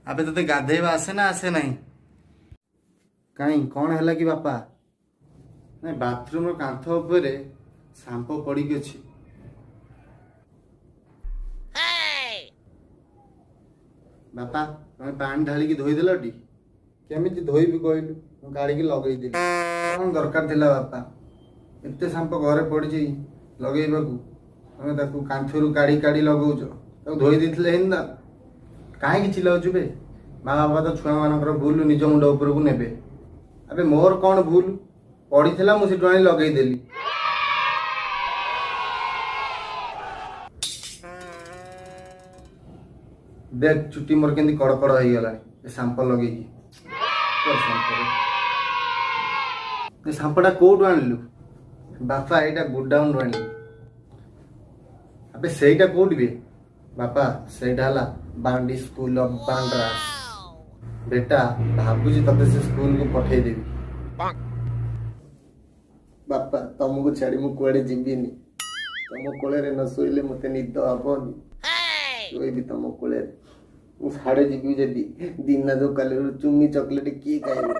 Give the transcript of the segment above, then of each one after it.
आबे तते गाधेबा आसे ना आसे नहीं कहीं कौन है कि बापा नहीं बाथरूम कांथ उपरे सांपो पड़ी अछि बापा तुम्हें पानी ढालिकी धोईदेल टी केमिति धोईबी कहलु मु गाड़ी लगे देली कौन दरकार थिला बापा एते सांप घरे पड़ी लगेबाकू तमें ताकू कांथरू काढ़ी काढ़ी लगौछ ताकू धोई देथिले हिंदा काहे चिल्लाउछु बे माँ बापा तो छुआ मानकर भूल निज मुंड उपरकू नेबे अबे मोर कौन भूल पड़ी थिला मु सेठु आनी लगेई देली देख चुटी मोर केंदी कड़कड़ हो गला ए सांप लगेकी ए सांपटा कोउठु आनलु बापा एटा गोडाउन आनलु अबे सेटा कोउठी बे बापा सेटा हला बांडी स्कूल ऑफ बांड्रास बेटा भाबुजी तते से स्कूल को पठेई देबी बापा तुमको छाड़ी मु कुआडे जिबिनी तुम कोले रे न सोइले मते निद आबनी सोइबी तुम कोले मु साडे जिबी जदी दिन जो काले चुम्मी चॉकलेट की खाइबे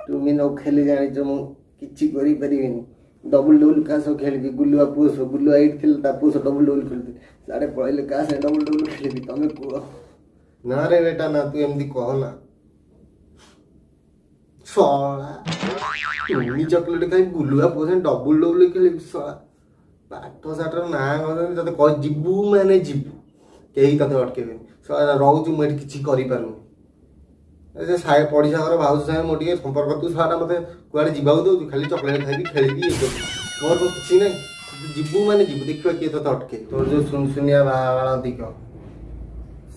तुमी न खेली जानी जो मु किछि करि परिबिनी डबल डबल का सो खेलबी गुल्लुआ पुस गुल्लुआ एट थिल ता पुस डबल डबल खेलबी साडे पहिले का से डबल डबल खेलबी तमे को ना रे बेटा ना तू एमदी कह ना सोला तुमी चॉकलेट खाइ गुल्लुआ पुस डबल डबल खेलबी सोला पाठ साटर ना गन तते कह जिबू माने जिबू केही तते अटकेबे सोला रहू तू मेट किछि करि पारुनी ऐसे साहे पड़िसा घर भाउज साहे मो टिके संपर्क तू सारा मते कुआडे जिबाउ दउ खाली चॉकलेट खाइबी खेलिबी ए मोर को किछि नै जिबू माने जिबू देखिबा के तते अटके तोर जो सुनसुनिया बाळा दिक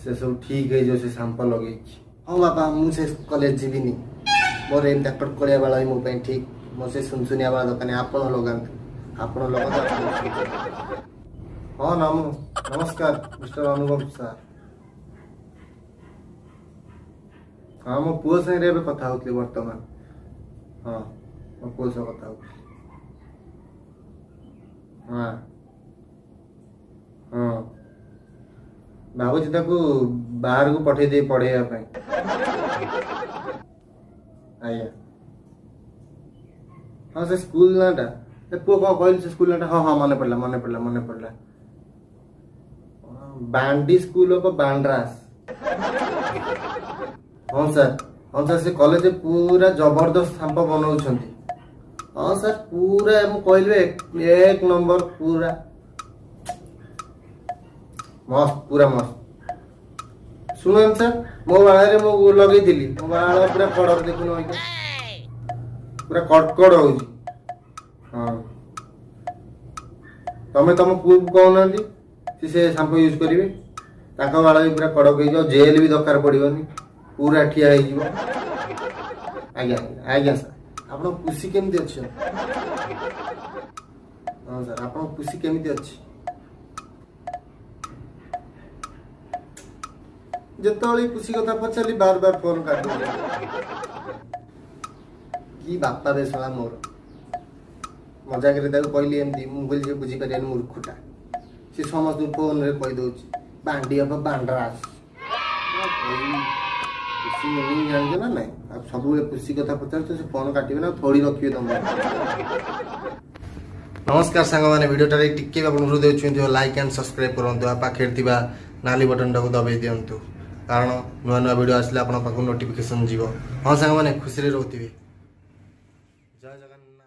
से सब ठीक है जो से सांप लगे हाँ बापा मुझे कॉलेज जीविनी मोर एम डॉक्टर कलिया वाला मो पे ठीक मो से सुनसुनिया वाला दुकान आपण लगांत आपण लगा हाँ नमस्कार मिस्टर अनुपम सर हाँ मो पुओ संगे एबे कथा होतली वर्तमान हाँ मो पुओ से कथा होतली हाँ हाँ बाबूजी ताकू बाहर को पठे दे पढ़ेया आया हाँ से स्कूल नाटा पुओ कौन कहल से स्कूल नाटा हाँ हाँ मन पड़ला बांडी स्कूल ऑफ बांड्रास हाँ सर से कॉलेज पूरा जबरदस्त सांप बनाउछंती हाँ सर पूरा मु कहले एक नंबर पूरा मस्त पूरा मस्त सुनन सर मो बाळे मो लगे दिली मो बाळ पूरा कड़क देखुन पूरा कड़कड़ होउची हां तमे तम पुओ कहना से शैम्पू यूज करिवे ताका बाळ पूरा कड़क हो जाओ जेल भी दरकार पड़िबनी पूरा ठिया हो जिवो आज्ञा आज्ञा सर आपण खुशी केमती अछि हां सर आपण खुशी केमती अछि जिते खुशी कथा पचारि बार बार फोन काट कि बापा रे साला मोर मजाक रे ताको कहली एमती मु बोली बुझी पारे मूर्खटा से समस्त फोन रे कहि दोछि बांडी अब बांड्रास खुशी नहीं जान ना नहीं अब सब खुशी कथा पचार तो से फोन काटिबे ना थोड़ी रखिबे तुम नमस्कार सांग माने वीडियो टारे टिके आपन हृदय छुंती लाइक एंड सब्सक्राइब करंतु आ पाखेर थिबा नाली बटन टाको दबाई दियंतु कारण नुआ नुआ वीडियो आसले आपन पाखु नोटिफिकेशन जीवो हां सांग माने खुशी रे रहउतिबे जय जगन्नाथ।